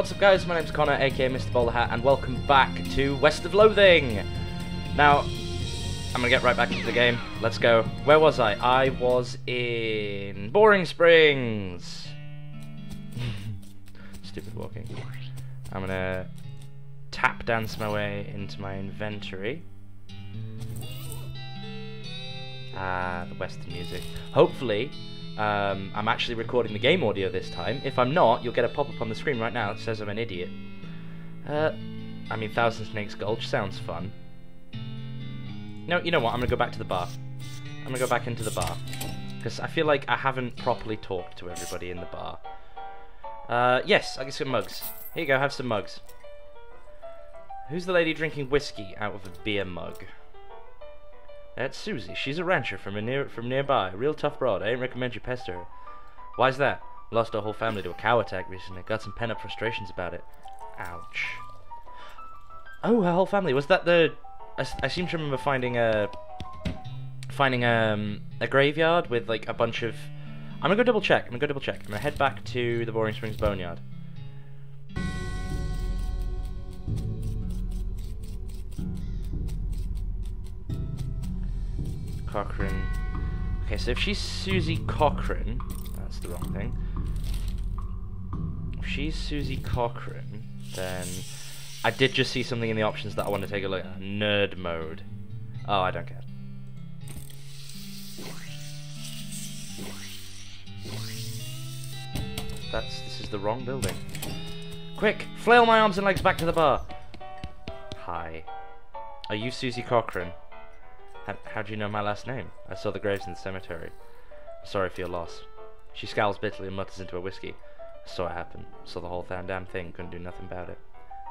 What's up guys, my name's Connor, aka Mr. Bowler Hat, and welcome back to West of Loathing! Now, I'm gonna get right back into the game. Let's go. Where was I? I was in Boring Springs! Stupid walking. I'm gonna tap dance my way into my inventory. The Western music. Hopefully, I'm actually recording the game audio this time. If I'm not, you'll get a pop-up on the screen right now that says I'm an idiot. I mean, Thousand Snakes Gulch sounds fun. No, you know what? I'm gonna go back to the bar. I'm gonna go back into the bar. Because I feel like I haven't properly talked to everybody in the bar. Yes, I get some mugs. Here you go, have some mugs. Who's the lady drinking whiskey out of a beer mug? That's Susie. She's a rancher from nearby. Real tough broad. I ain't recommend you pester her. Why's that? Lost her whole family to a cow attack recently. Got some pent-up frustrations about it. Ouch. Oh, her whole family. Was that the... I seem to remember finding a graveyard with like a bunch of... I'm gonna go double check. I'm gonna head back to the Boring Springs Boneyard. Cochran. Okay, so if she's Susie Cochran, that's the wrong thing. If she's Susie Cochran, then I did just see something in the options that I want to take a look at. Nerd mode. Oh, I don't care. This is the wrong building. Quick, flail my arms and legs back to the bar. Hi. Are you Susie Cochran? How do you know my last name? I saw the graves in the cemetery. Sorry for your loss. She scowls bitterly and mutters into her whiskey. I saw it happen. Saw the whole damn thing. Couldn't do nothing about it.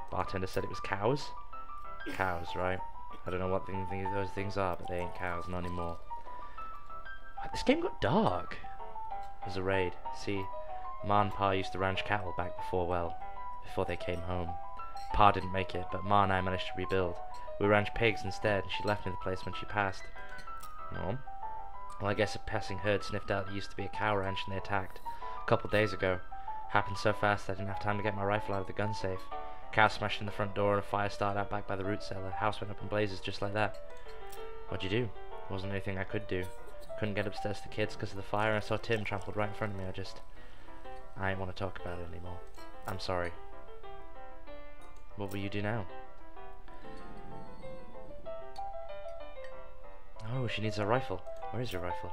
Bartender said it was cows? Cows, right? I don't know what those things are, but they ain't cows, not anymore. This game got dark. It was a raid. See, Ma and Pa used to ranch cattle back before they came home. Pa didn't make it, but Ma and I managed to rebuild. We ranched pigs instead, and she left me the place when she passed. Oh. Well, I guess a passing herd sniffed out there used to be a cow ranch and they attacked. A couple days ago. Happened so fast I didn't have time to get my rifle out of the gun safe. Cow smashed in the front door and a fire started out back by the root cellar. House went up in blazes just like that. What'd you do? Wasn't anything I could do. Couldn't get upstairs to the kids because of the fire, and I saw Tim trampled right in front of me. I ain't want to talk about it anymore. I'm sorry. What will you do now? Oh, she needs her rifle. Where is your rifle?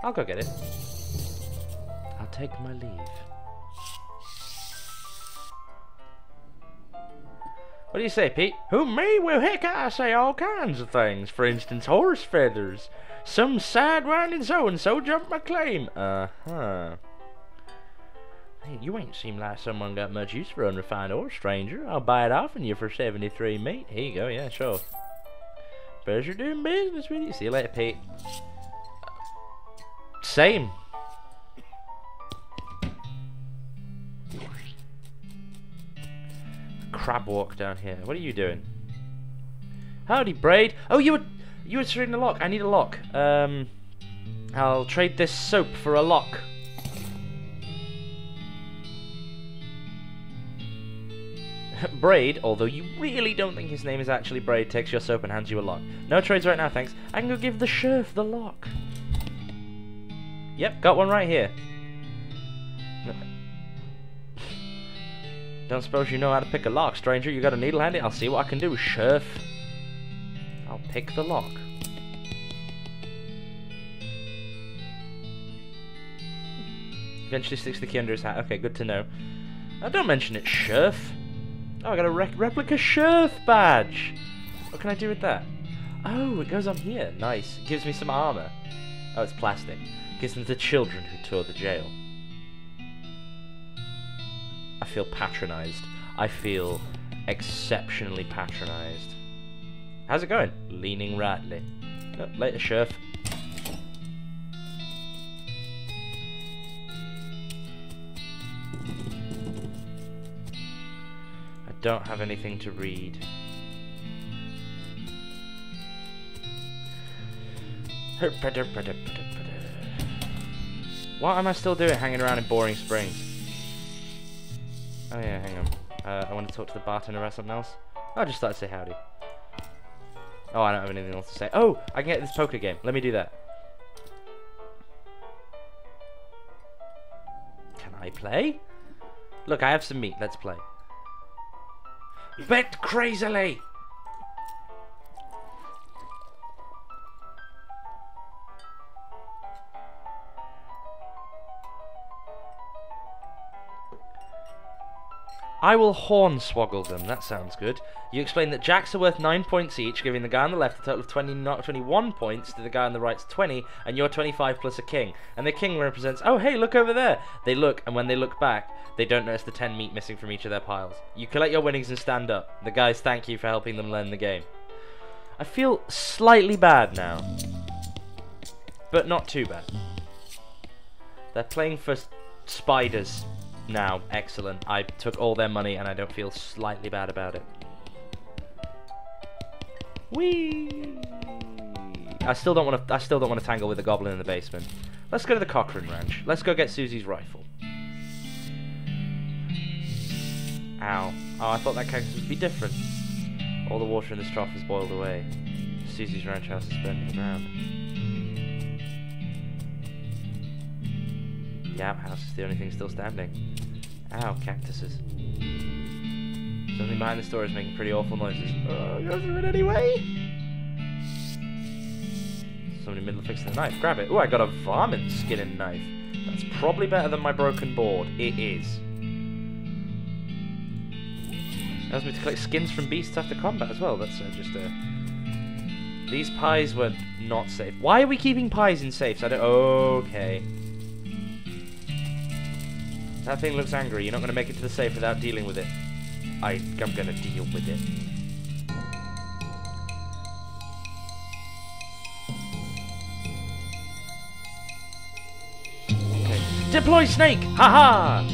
I'll go get it. I'll take my leave. What do you say, Pete? Who, me? Well, heck, I say all kinds of things. For instance, horse feathers. Some sidewinding so-and-so jumped my claim. Uh-huh. Hey, you ain't seem like someone got much use for unrefined horse, stranger. I'll buy it off on you for 73 meat. Here you go, yeah, sure. Pleasure doing business with you. See you later, Pete. Same. Crab walk down here. What are you doing? Howdy, Braid. Oh, you were trading a lock. I need a lock. I'll trade this soap for a lock. Braid, although you really don't think his name is actually Braid, takes your soap and hands you a lock. No trades right now, thanks. I can go give the sheriff the lock. Yep, got one right here. No. Don't suppose you know how to pick a lock, stranger. You got a needle handy? I'll see what I can do, sheriff. I'll pick the lock. Eventually sticks the key under his hat. Okay, good to know. Now, don't mention it, sheriff. Oh, I got a replica sheriff badge. What can I do with that? Oh, it goes on here. Nice. It gives me some armor. Oh, it's plastic. Gives them to the children who tour the jail. I feel patronized. I feel exceptionally patronized. How's it going? Leaning rightly. Oh, later, sheriff. Don't have anything to read. What am I still doing hanging around in Boring Springs? Oh yeah, hang on. I want to talk to the bartender about something else. Oh, I just thought I'd say howdy. Oh, I don't have anything else to say. Oh, I can get this poker game. Let me do that. Can I play? Look, I have some meat. Let's play. Bet crazily! I will hornswoggle them. That sounds good. You explain that jacks are worth 9 points each, giving the guy on the left a total of 21 points to the guy on the right's 20, and you're 25 plus a king. And the king represents, oh hey, look over there. They look, and when they look back, they don't notice the 10 meat missing from each of their piles. You collect your winnings and stand up. The guys thank you for helping them learn the game. I feel slightly bad now, but not too bad. They're playing for spiders. Now, excellent. I took all their money and I don't feel slightly bad about it. Whee! I still don't want to tangle with the goblin in the basement. Let's go to the Cochrane Ranch. Let's go get Susie's rifle. Ow. Oh, I thought that cactus would be different. All the water in this trough has boiled away. Susie's ranch house is burning to the ground. The outhouse is the only thing still standing. Ow, cactuses. Something behind the store is making pretty awful noises. Oh, go through it anyway! Somebody in the middle of fixing the knife. Grab it. Oh, I got a varmint skinning knife. That's probably better than my broken board. It is. Allows me to collect skins from beasts after combat as well. That's just a... These pies were not safe. Why are we keeping pies in safes? I don't... Okay. That thing looks angry. You're not going to make it to the safe without dealing with it. I'm going to deal with it. Okay. Deploy snake! Haha!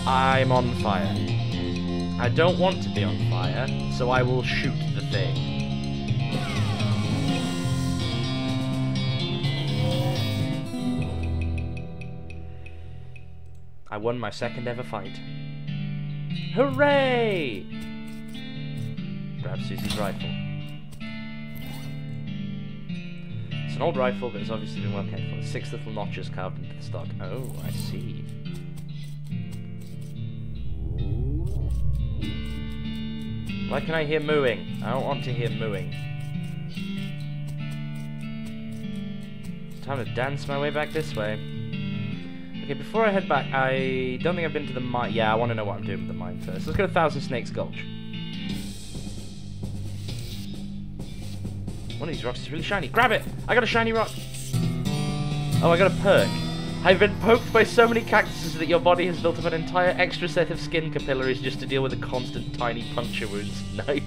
I'm on fire. I don't want to be on fire, so I will shoot the thing. I won my second ever fight. Hooray! Grab Susie's rifle. It's an old rifle, but it's obviously been well cared for. 6 little notches carved into the stock. Oh, I see. Why can I hear mooing? I don't want to hear mooing. Time to dance my way back this way. Okay, before I head back, I don't think I've been to the mine. Yeah, I want to know what I'm doing with the mine first. Let's go to Thousand Snakes Gulch. One of these rocks is really shiny. Grab it! I got a shiny rock! Oh, I got a perk. I've been poked by so many cactuses that your body has built up an entire extra set of skin capillaries just to deal with the constant tiny puncture wounds. Nice.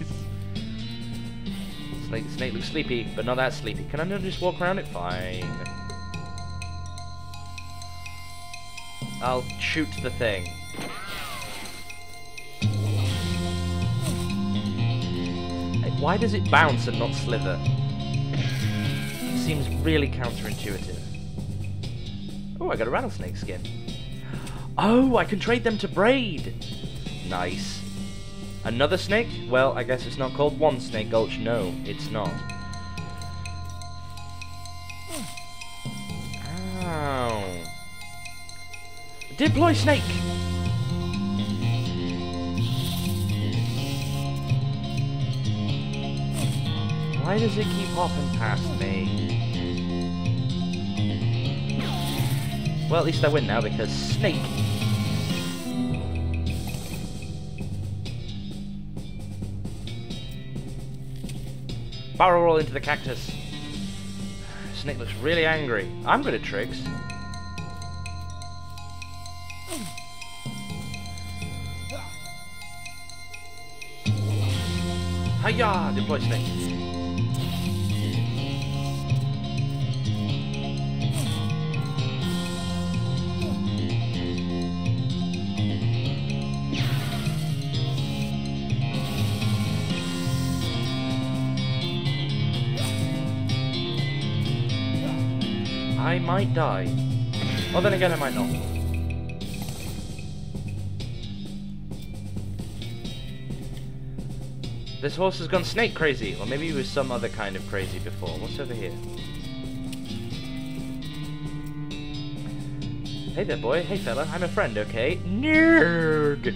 Snake looks sleepy, but not that sleepy. Can I not just walk around it? Fine. I'll shoot the thing. Hey, why does it bounce and not slither? It seems really counterintuitive. Oh, I got a rattlesnake skin. Oh, I can trade them to braid. Nice. Another snake? Well, I guess it's not called One Snake Gulch. No, it's not. Ow. Deploy snake! Why does it keep hopping past me? Well, at least I win now because snake. Barrel roll into the cactus. Snake looks really angry. I'm good at tricks. Hiya! Deploy snake. I might die. Well, then again, I might not. This horse has gone snake crazy, or maybe he was some other kind of crazy before. What's over here? Hey there, boy. Hey, fella. I'm a friend, okay? Nerd!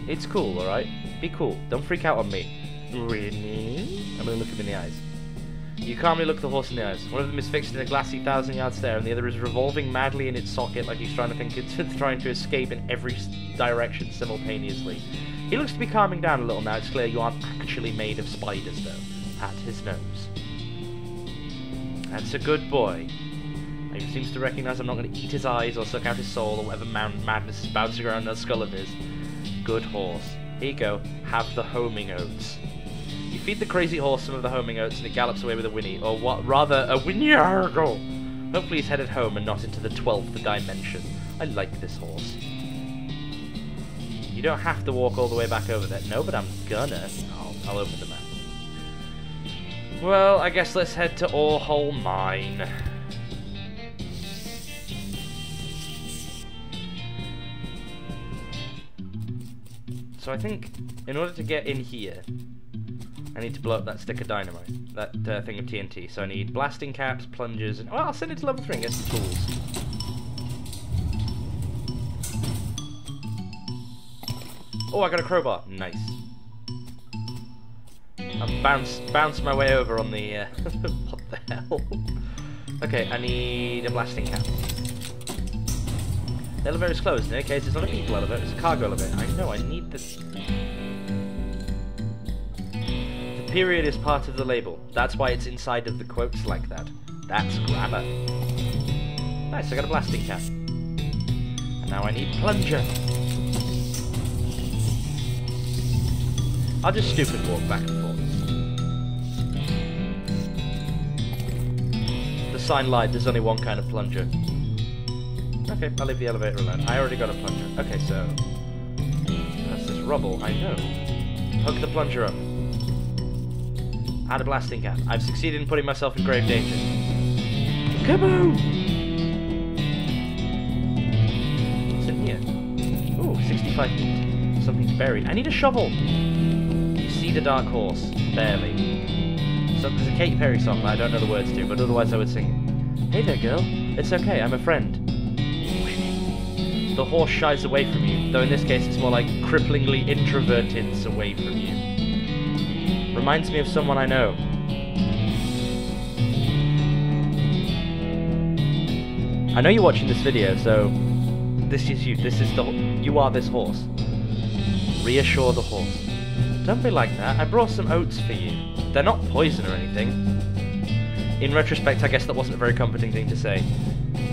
It's cool, alright? Be cool. Don't freak out on me. Really? I'm gonna look him in the eyes. You calmly look the horse in the eyes. One of them is fixed in a glassy 1,000-yard stare, and the other is revolving madly in its socket like he's trying to escape in every direction simultaneously. He looks to be calming down a little now. It's clear you aren't actually made of spiders, though. Pat his nose. That's a good boy. He seems to recognise I'm not going to eat his eyes or suck out his soul or whatever madness is bouncing around that skull of his. Good horse. Here you go. Have the homing oats. You feed the crazy horse some of the homing oats and it gallops away with a whinny, or what? Rather, a whinny-argle. Hopefully he's headed home and not into the 12th dimension. I like this horse. You don't have to walk all the way back over there. No, but I'm gonna. I'll open the map. Well, I guess let's head to Orehole Mine. So I think, in order to get in here, I need to blow up that stick of dynamite, that thing of TNT. So I need blasting caps, plungers, and well, I'll send it to level 3 and get some tools. Oh, I got a crowbar. Nice. I'll bounce my way over on the. What the hell? Okay, I need a blasting cap. The elevator is closed. In any case, it's not a people elevator, it's a cargo elevator. I know, I need the... The period is part of the label. That's why it's inside of the quotes like that. That's grammar. Nice, I got a blasting cap. And now I need plunger. I'll just stupid walk back and forth. The sign lied, there's only one kind of plunger. Okay, I'll leave the elevator alone. I already got a plunger. Okay, so... That's this rubble, I know. Hook the plunger up. Add a blasting cap. I've succeeded in putting myself in grave danger. Kaboom! What's in here? Ooh, 65 feet. Something's buried. I need a shovel! You see the dark horse. Barely. So there's a Katy Perry song that I don't know the words to, but otherwise I would sing it. Hey there, girl. It's okay, I'm a friend. The horse shies away from you, though in this case it's more like cripplingly introverted away from you. Reminds me of someone I know. I know you're watching this video, so this is you. You are this horse. Reassure the horse. Don't be like that. I brought some oats for you. They're not poison or anything. In retrospect, I guess that wasn't a very comforting thing to say.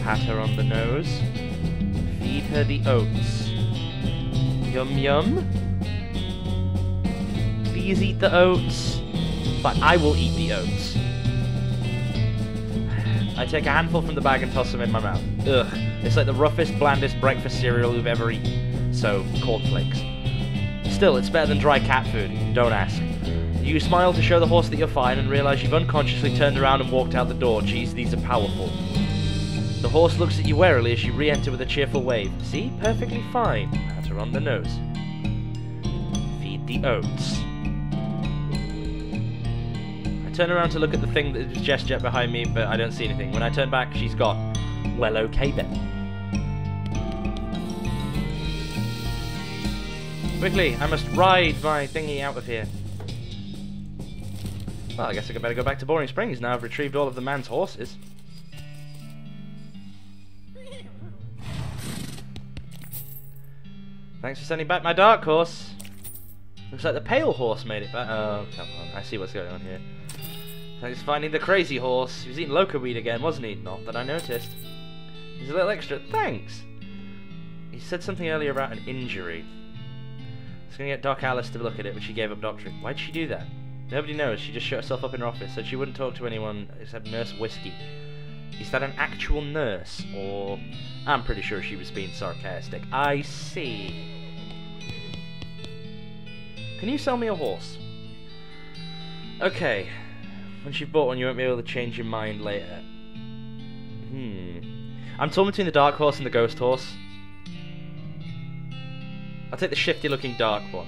Pat her on the nose. Feed her the oats. Yum yum. Please eat the oats. But I will eat the oats. I take a handful from the bag and toss them in my mouth. Ugh. It's like the roughest, blandest breakfast cereal you've ever eaten. So, cornflakes. Still, it's better than dry cat food. Don't ask. You smile to show the horse that you're fine and realise you've unconsciously turned around and walked out the door. Geez, these are powerful. The horse looks at you warily as you re-enter with a cheerful wave. See? Perfectly fine. Pat her on the nose. Feed the oats. I turn around to look at the thing that is gesture behind me, but I don't see anything. When I turn back, she's gone. Well, okay then. Quickly, I must ride my thingy out of here. Well, I guess I better go back to Boring Springs now I've retrieved all of the man's horses. Thanks for sending back my dark horse. Looks like the pale horse made it back. Oh, come on. I see what's going on here. Thanks for finding the crazy horse. He was eating loco weed again, wasn't he? Not that I noticed. There's a little extra. Thanks. He said something earlier about an injury. I was going to get Doc Alice to look at it, but she gave up doctoring. Why'd she do that? Nobody knows. She just shut herself up in her office, said she wouldn't talk to anyone except Nurse Whiskey. Is that an actual nurse, or... I'm pretty sure she was being sarcastic. I see. Can you sell me a horse? Okay. Once you've bought one, you won't be able to change your mind later. I'm torn between the dark horse and the ghost horse. I'll take the shifty looking dark one.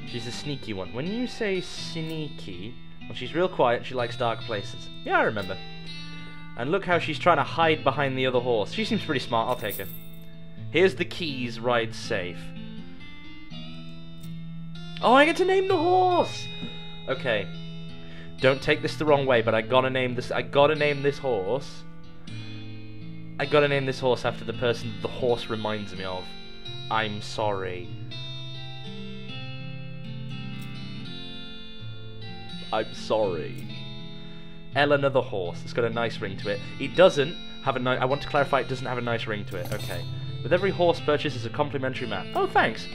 She's a sneaky one. When you say sneaky, well, she's real quiet and she likes dark places. Yeah, I remember. And look how she's trying to hide behind the other horse. She seems pretty smart, I'll take her. Here's the keys, ride safe. Oh, I get to name the horse! Okay. Don't take this the wrong way, but I gotta name this horse. I gotta name this horse after the person the horse reminds me of. I'm sorry. I'm sorry. Eleanor the horse. It's got a nice ring to it. It doesn't have a nice... I want to clarify, it doesn't have a nice ring to it. Okay. With every horse purchase is a complimentary map. Oh, thanks.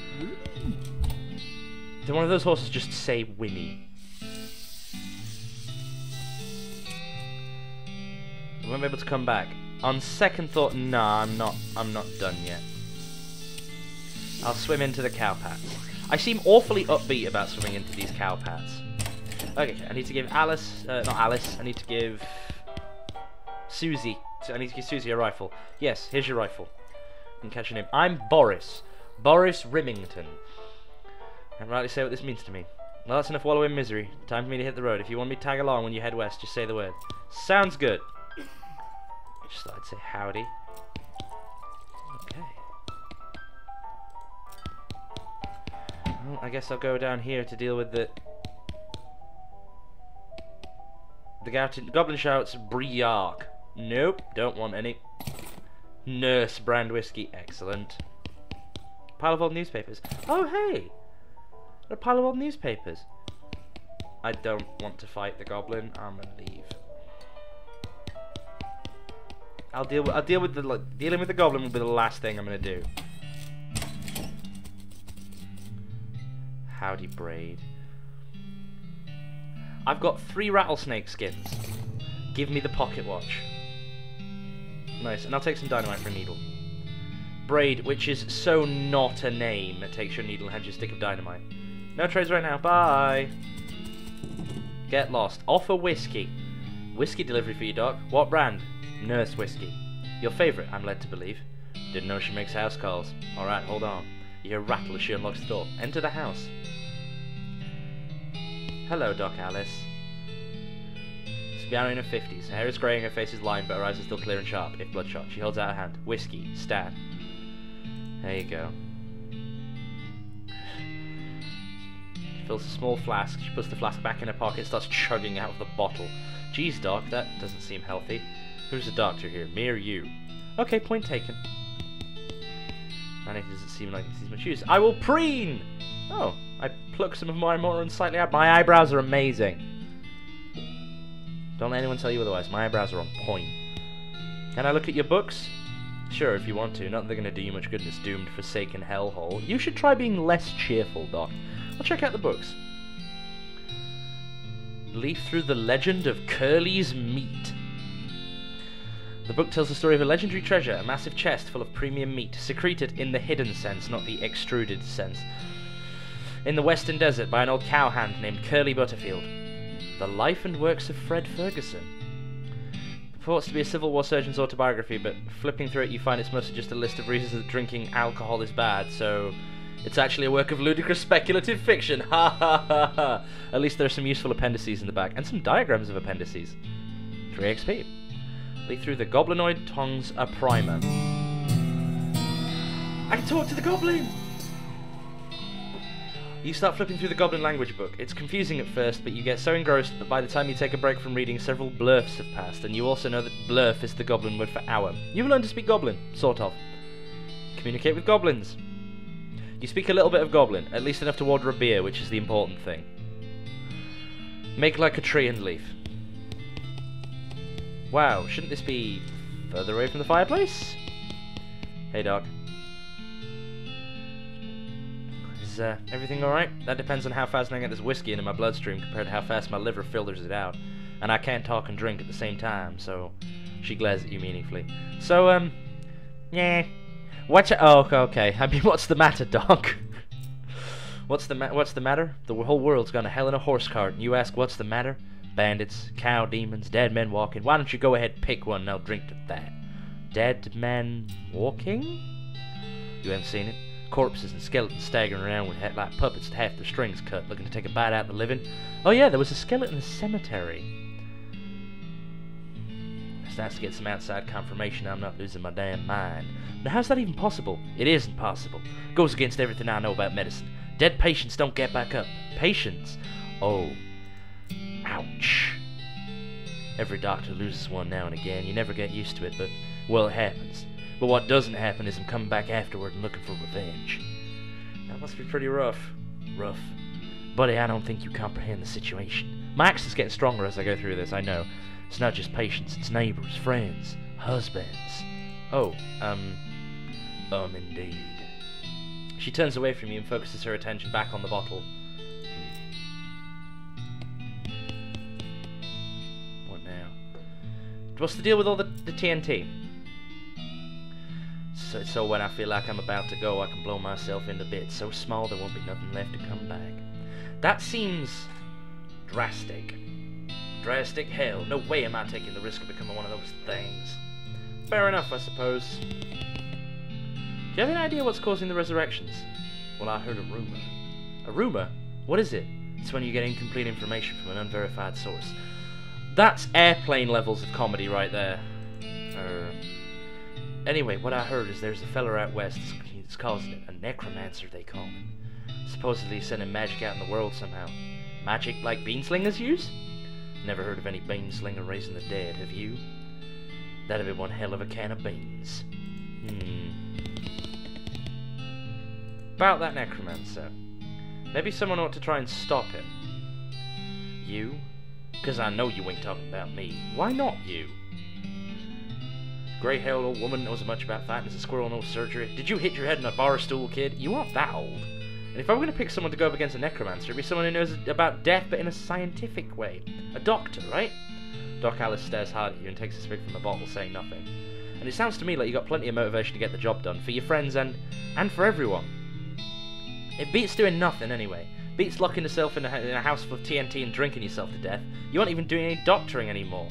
Did one of those horses just say Winnie? I won't be able to come back. On second thought, nah, I'm not done yet. I'll swim into the cow pats. I seem awfully upbeat about swimming into these cow pats. Okay, I need to give Alice, not Alice, I need to give Susie. I need to give Susie a rifle. Yes, here's your rifle. You can catch your name. I'm Boris. Boris Rimington. I can't rightly say what this means to me. Well, that's enough wallow in misery. Time for me to hit the road. If you want me to tag along when you head west, just say the word. Sounds good. Just thought I'd say howdy. Okay. Well, I guess I'll go down here to deal with the goblin shouts, Briark. Nope, don't want any. Nurse brand whiskey, excellent. Pile of old newspapers. Oh, hey! A pile of old newspapers. I don't want to fight the goblin. I'm gonna leave. Dealing with the goblin will be the last thing I'm gonna do. Howdy, Braid. I've got 3 rattlesnake skins. Give me the pocket watch. Nice, and I'll take some dynamite for a needle. Braid, which is so not a name, it takes your needle and hands you a stick of dynamite. No trades right now, bye! Get lost. Offer whiskey. Whiskey delivery for you, Doc. What brand? Nurse whiskey. Your favourite, I'm led to believe. Didn't know she makes house calls. Alright, hold on. You hear a rattle as she unlocks the door. Enter the house. Hello, Doc Alice. Piano in her 50s. Her hair is grey and her face is lined, but her eyes are still clear and sharp, if bloodshot. She holds out her hand. Whiskey. Stan. There you go. She fills a small flask. She puts the flask back in her pocket and starts chugging out of the bottle. Geez, Doc, that doesn't seem healthy. Who's the doctor here? Me or you? Okay, point taken. And it doesn't seem like he sees much use. I will preen! Oh, I pluck some of my more unsightly eyebrows. My eyebrows are amazing. Don't let anyone tell you otherwise. My eyebrows are on point. Can I look at your books? Sure, if you want to. Not that they're going to do you much good in this doomed, forsaken hellhole. You should try being less cheerful, Doc. I'll check out the books. Leaf through the legend of Curly's meat. The book tells the story of a legendary treasure, a massive chest full of premium meat, secreted in the hidden sense, not the extruded sense, in the western desert by an old cowhand named Curly Butterfield. The life and works of Fred Ferguson. Purports to be a Civil War surgeon's autobiography, but flipping through it you find it's mostly just a list of reasons that drinking alcohol is bad, so it's actually a work of ludicrous speculative fiction. Ha ha ha ha! At least there are some useful appendices in the back, and some diagrams of appendices. 3 XP. Lead through the Goblinoid Tongues a Primer. I can talk to the goblin! You start flipping through the Goblin language book. It's confusing at first, but you get so engrossed that by the time you take a break from reading, several blurfs have passed, and you also know that blurf is the Goblin word for hour. You've learned to speak Goblin, sort of. Communicate with goblins. You speak a little bit of Goblin, at least enough to order a beer, which is the important thing. Make like a tree and leaf. Wow, shouldn't this be further away from the fireplace? Hey, Doc. Is everything alright? That depends on how fast I can get this whiskey into my bloodstream compared to how fast my liver filters it out. And I can't talk and drink at the same time, so... She glares at you meaningfully. So, yeah. Oh, okay. I mean, what's the matter, Doc? What's the matter? The whole world's gone to hell in a horse cart, and you ask what's the matter? Bandits, cow demons, dead men walking. Why don't you go ahead and pick one and I'll drink to that? Dead men walking? You haven't seen it? Corpses and skeletons staggering around with like puppets with half their strings cut, looking to take a bite out of the living. Oh yeah, there was a skeleton in the cemetery. Starts to get some outside confirmation I'm not losing my damn mind. Now how's that even possible? It isn't possible. Goes against everything I know about medicine. Dead patients don't get back up. Patients? Oh. Ouch. Every doctor loses one now and again. You never get used to it, but, well, it happens. But what doesn't happen is I'm coming back afterward and looking for revenge. That must be pretty rough. Rough. Buddy, I don't think you comprehend the situation. My accent's getting stronger as I go through this, I know. It's not just patients, it's neighbors, friends, husbands. Oh, indeed. She turns away from you and focuses her attention back on the bottle. What now? What's the deal with all the TNT? So when I feel like I'm about to go, I can blow myself into bits so small there won't be nothing left to come back. That seems drastic. Drastic hell. No way am I taking the risk of becoming one of those things. Fair enough, I suppose. Do you have any idea what's causing the resurrections? Well, I heard a rumor. A rumor? What is it? It's when you get incomplete information from an unverified source. That's airplane levels of comedy right there. Anyway, what I heard is there's a fella out west that's causing it. A necromancer, they call him. Supposedly he's sending magic out in the world somehow. Magic like beanslingers use? Never heard of any beanslinger raising the dead, have you? That'd be one hell of a can of beans. About that necromancer. Maybe someone ought to try and stop him. You? Because I know you ain't talking about me. Why not you? Grey-haired old woman knows as much about fighting as a squirrel knows surgery. Did you hit your head in a bar stool, kid? You aren't that old. And if I were going to pick someone to go up against a necromancer, it'd be someone who knows about death, but in a scientific way. A doctor, right? Doc Alice stares hard at you and takes a swig from the bottle, saying nothing. And it sounds to me like you got plenty of motivation to get the job done, for your friends and for everyone. It beats doing nothing, anyway. Beats locking yourself in a house full of TNT and drinking yourself to death. You aren't even doing any doctoring anymore.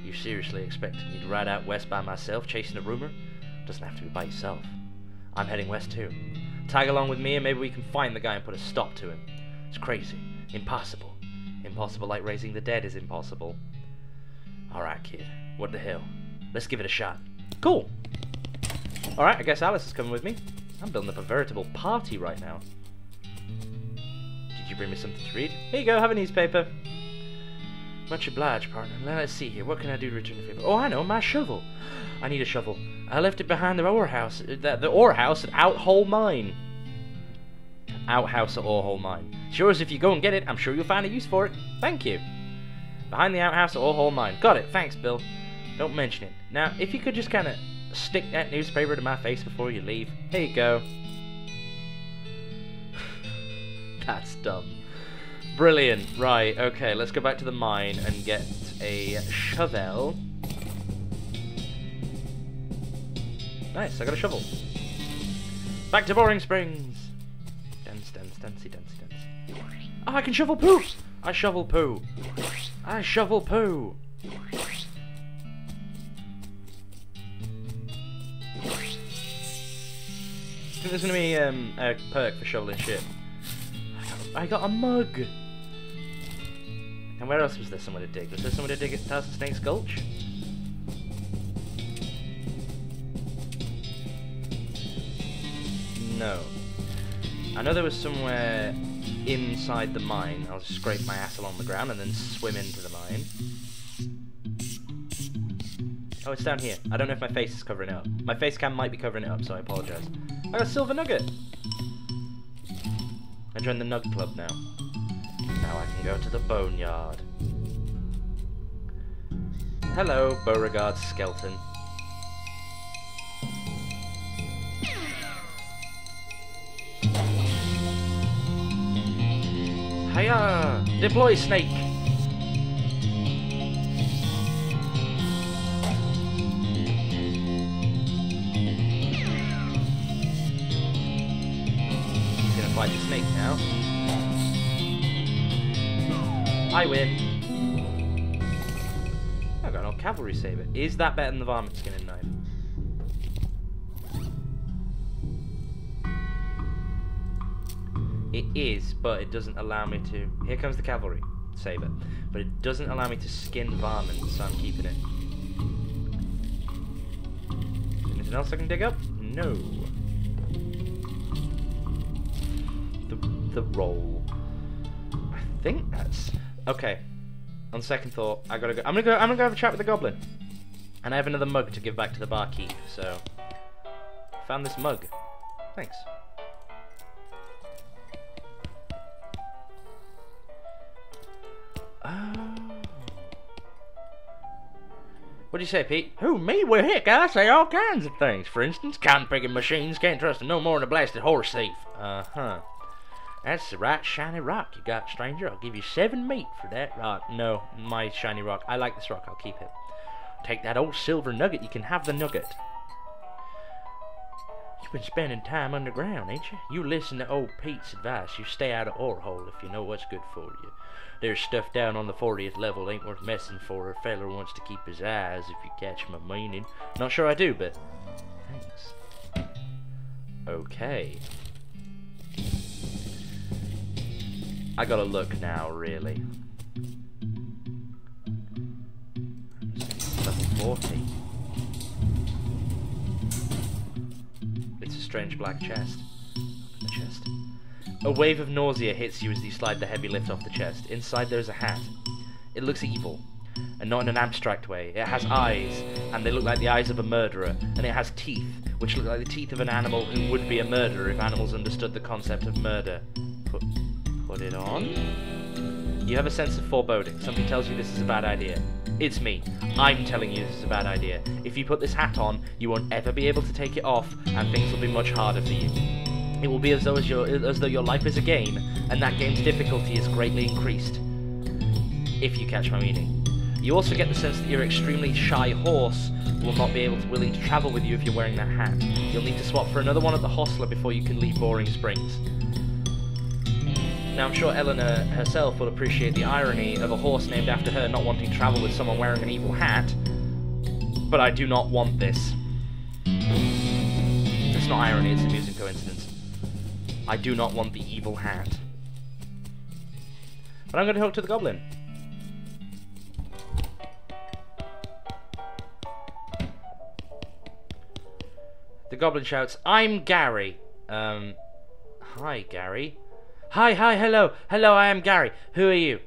You seriously expected me to ride out west by myself, chasing a rumor? Doesn't have to be by yourself. I'm heading west too. Tag along with me and maybe we can find the guy and put a stop to him. It's crazy. Impossible. Impossible like raising the dead is impossible. Alright, kid. What the hell? Let's give it a shot. Cool! Alright, I guess Alice is coming with me. I'm building up a veritable party right now. Did you bring me something to read? Here you go, have a newspaper. Much obliged, partner. Let's see here. What can I do to return the favor? Oh, I know, my shovel. I need a shovel. I left it behind the ore house. The ore house at Outhole Mine. Outhouse at Orehole Mine. Sure as if you go and get it, I'm sure you'll find a use for it. Thank you. Behind the outhouse at Orehole Mine. Got it. Thanks, Bill. Don't mention it. Now, if you could just kind of stick that newspaper to my face before you leave. Here you go. That's dumb. Brilliant. Right, okay, let's go back to the mine and get a shovel. Nice, I got a shovel. Back to Boring Springs. Dance, dance, dancey, dancey, dance. Oh, I can shovel poo! I shovel poo. I shovel poo. I think there's gonna be a perk for shoveling shit. I got a mug! And where else was there somewhere to dig? Was there somewhere to dig at Thousand Snakes Gulch? No. I know there was somewhere inside the mine. I'll just scrape my ass along the ground and then swim into the mine. Oh, it's down here. I don't know if my face is covering it up. My face cam might be covering it up, so I apologise. I got a silver nugget! I joined the Nug Club now. Now I can go to the boneyard. Hello, Beauregard Skeleton. Hiya! Deploy, snake! He's gonna fight the snake now. I win. I got an old cavalry saber. Is that better than the varmint skin and knife? It is, but it doesn't allow me to... Here comes the cavalry. Save it. But it doesn't allow me to skin varmint, so I'm keeping it. Anything else I can dig up? No. The roll. I think that's... Okay. On second thought, I gotta go. I'm gonna go have a chat with the goblin. And I have another mug to give back to the barkeep, so... Found this mug. Thanks. Oh. What do you say, Pete? Who, me? Well, heck, I say all kinds of things. For instance, cotton picking machines can't trust them no more than a blasted horse thief. Uh-huh. That's the right shiny rock you got, stranger. I'll give you 7 meat for that rock. No, my shiny rock. I like this rock. I'll keep it. Take that old silver nugget. You can have the nugget. You've been spending time underground, ain't you? You listen to old Pete's advice. You stay out of ore hole if you know what's good for you. There's stuff down on the 40th level ain't worth messing for. A feller wants to keep his eyes, if you catch my meaning. Not sure I do, but... Thanks. Okay. I gotta look now, really. Level 40. It's a strange black chest. The chest. A wave of nausea hits you as you slide the heavy lift off the chest. Inside there's a hat. It looks evil, and not in an abstract way. It has eyes, and they look like the eyes of a murderer, and it has teeth, which look like the teeth of an animal who would be a murderer if animals understood the concept of murder. Put it on. You have a sense of foreboding. Something tells you this is a bad idea. It's me. I'm telling you this is a bad idea. If you put this hat on, you won't ever be able to take it off, and things will be much harder for you. It will be as though your life is a game, and that game's difficulty is greatly increased. If you catch my meaning. You also get the sense that your extremely shy horse will not be willing to travel with you if you're wearing that hat. You'll need to swap for another one at the hostler before you can leave Boring Springs. Now I'm sure Eleanor herself will appreciate the irony of a horse named after her not wanting to travel with someone wearing an evil hat, but I do not want this. It's not irony, it's an amusing coincidence. I do not want the evil hat. But I'm going to talk to the goblin. The goblin shouts, "I'm Gary." Hi, Gary. Hi, hello, I am Gary. Who are you?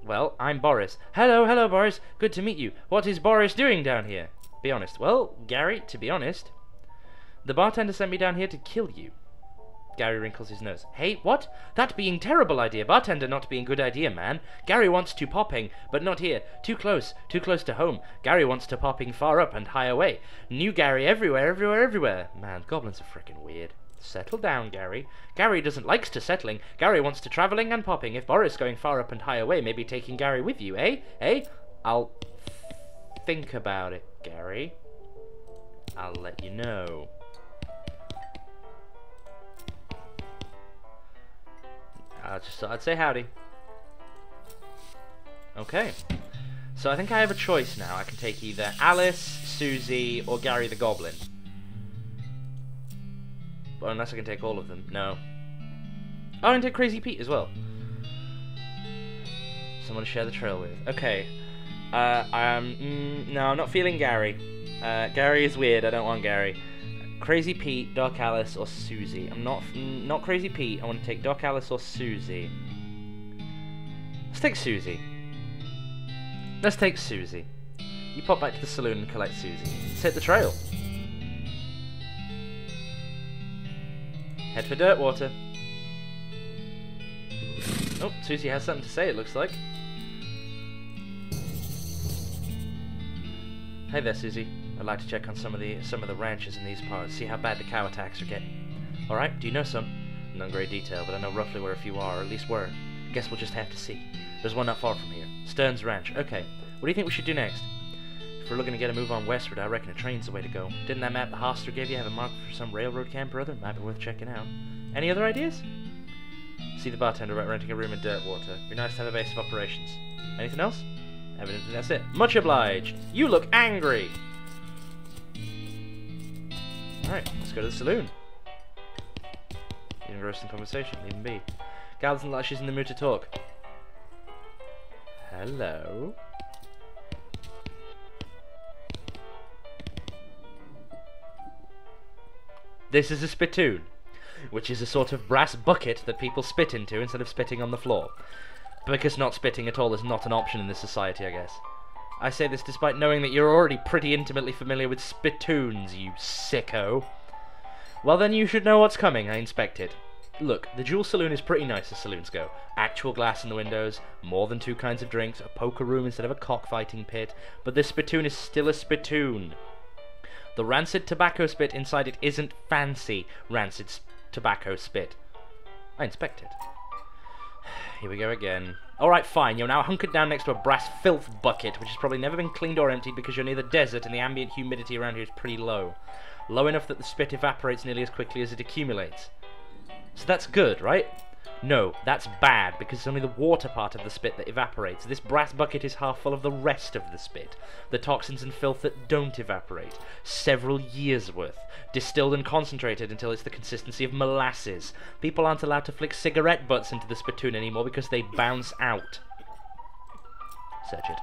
Well, I'm Boris. Hello, Boris. Good to meet you. What is Boris doing down here? Be honest. Well, Gary, to be honest, the bartender sent me down here to kill you. Gary wrinkles his nose. Hey, what? That being terrible idea. Bartender not being good idea, man. Gary wants to popping, but not here. Too close to home. Gary wants to popping far up and high away. New Gary everywhere. Man, goblins are frickin' weird. Settle down, Gary. Gary doesn't likes to settling. Gary wants to travelling and popping. If Boris going far up and high away, maybe taking Gary with you, eh? I'll think about it, Gary. I'll let you know. I just thought I'd say howdy. Okay. So I think I have a choice now. I can take either Alice, Susie, or Gary the Goblin. Well, unless I can take all of them. No. Oh, I can take Crazy Pete as well. Someone to share the trail with. Okay. No, I'm not feeling Gary. Gary is weird. I don't want Gary. Crazy Pete, Doc Alice, or Susie. I'm not Crazy Pete. I want to take Doc Alice or Susie. Let's take Susie. Let's take Susie. You pop back to the saloon and collect Susie. Let's hit the trail. Head for Dirtwater. Oh, Susie has something to say, it looks like. Hey there, Susie. I'd like to check on some of the ranches in these parts, see how bad the cow attacks are getting. Alright, do you know some? Not in great detail, but I know roughly where a few are, or at least were. Guess we'll just have to see. There's one not far from here. Stern's Ranch. Okay. What do you think we should do next? If we're looking to get a move on westward, I reckon a train's the way to go. Didn't that map the hostler gave you have a mark for some railroad camp or other? Might be worth checking out. Any other ideas? See the bartender about renting a room in Dirtwater. Be nice to have a base of operations. Anything else? Evidently that's it. Much obliged. You look angry! Alright, let's go to the saloon. She's engrossed in conversation. Leave him be. Gal doesn't like she's in the mood to talk. Hello? This is a spittoon, which is a sort of brass bucket that people spit into instead of spitting on the floor. Because not spitting at all is not an option in this society, I guess. I say this despite knowing that you're already pretty intimately familiar with spittoons, you sicko. Well then you should know what's coming, I inspected. Look, the Jewel Saloon is pretty nice as saloons go. Actual glass in the windows, more than 2 kinds of drinks, a poker room instead of a cockfighting pit, but this spittoon is still a spittoon. The rancid tobacco spit inside it isn't fancy rancid tobacco spit. I inspected. Here we go again. Alright, fine, you're now hunkered down next to a brass filth bucket, which has probably never been cleaned or emptied because you're near the desert and the ambient humidity around here is pretty low. Low enough that the spit evaporates nearly as quickly as it accumulates. So that's good, right? No, that's bad, because it's only the water part of the spit that evaporates. This brass bucket is half full of the rest of the spit. The toxins and filth that don't evaporate. Several years' worth. Distilled and concentrated until it's the consistency of molasses. People aren't allowed to flick cigarette butts into the spittoon anymore because they bounce out. Search it.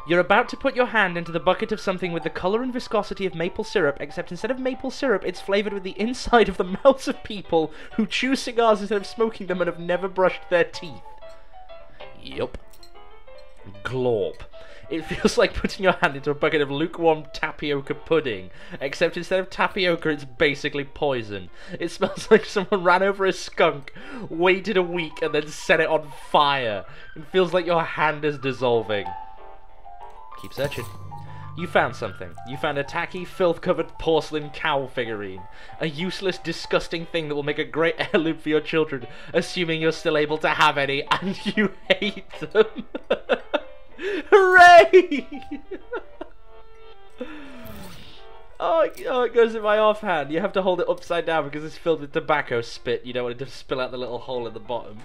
You're about to put your hand into the bucket of something with the colour and viscosity of maple syrup, except instead of maple syrup, it's flavoured with the inside of the mouths of people who chew cigars instead of smoking them and have never brushed their teeth. Yup. Glorp. It feels like putting your hand into a bucket of lukewarm tapioca pudding, except instead of tapioca, it's basically poison. It smells like someone ran over a skunk, waited a week, and then set it on fire. It feels like your hand is dissolving. Keep searching. You found something. You found a tacky, filth-covered porcelain cow figurine. A useless, disgusting thing that will make a great heirloom for your children, assuming you're still able to have any, and you hate them. Hooray! Oh, it goes in my offhand. You have to hold it upside down because it's filled with tobacco spit. You don't want it to spill out the little hole at the bottom.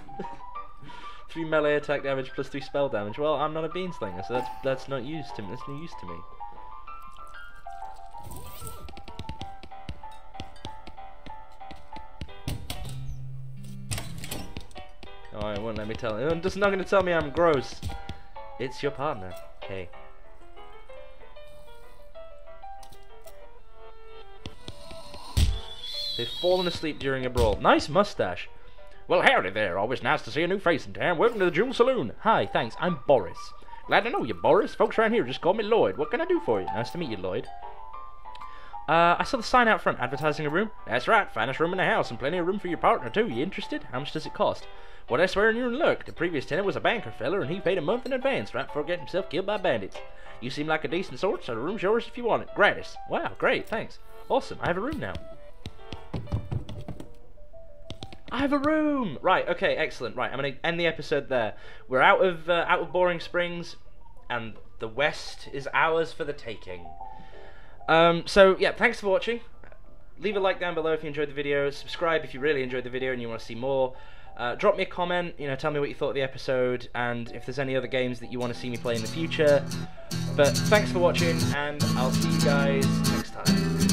3 melee attack damage plus 3 spell damage. Well, I'm not a beanslinger, so that's not used to me. That's no use to me. Oh, it won't let me tell. It's just not going to tell me I'm gross. It's your partner. Hey. They've fallen asleep during a brawl. Nice mustache. Well, howdy there. Always nice to see a new face in town. Welcome to the Jewel Saloon. Hi, thanks. I'm Boris. Glad to know you, Boris. Folks around here just call me Lloyd. What can I do for you? Nice to meet you, Lloyd. I saw the sign out front advertising a room. That's right. Finest room in the house and plenty of room for your partner, too. You interested? How much does it cost? Well, I swear you're in luck. The previous tenant was a banker feller, and he paid a month in advance right before getting himself killed by bandits. You seem like a decent sort, so the room's yours if you want it. Gratis. Wow, great. Thanks. Awesome. I have a room now. I have a room! Right, okay, excellent. Right, I'm going to end the episode there. We're out of Boring Springs, and the West is ours for the taking. So, yeah, thanks for watching. Leave a like down below if you enjoyed the video. Subscribe if you really enjoyed the video and you want to see more. Drop me a comment, tell me what you thought of the episode, and if there's any other games that you want to see me play in the future. But thanks for watching, and I'll see you guys next time.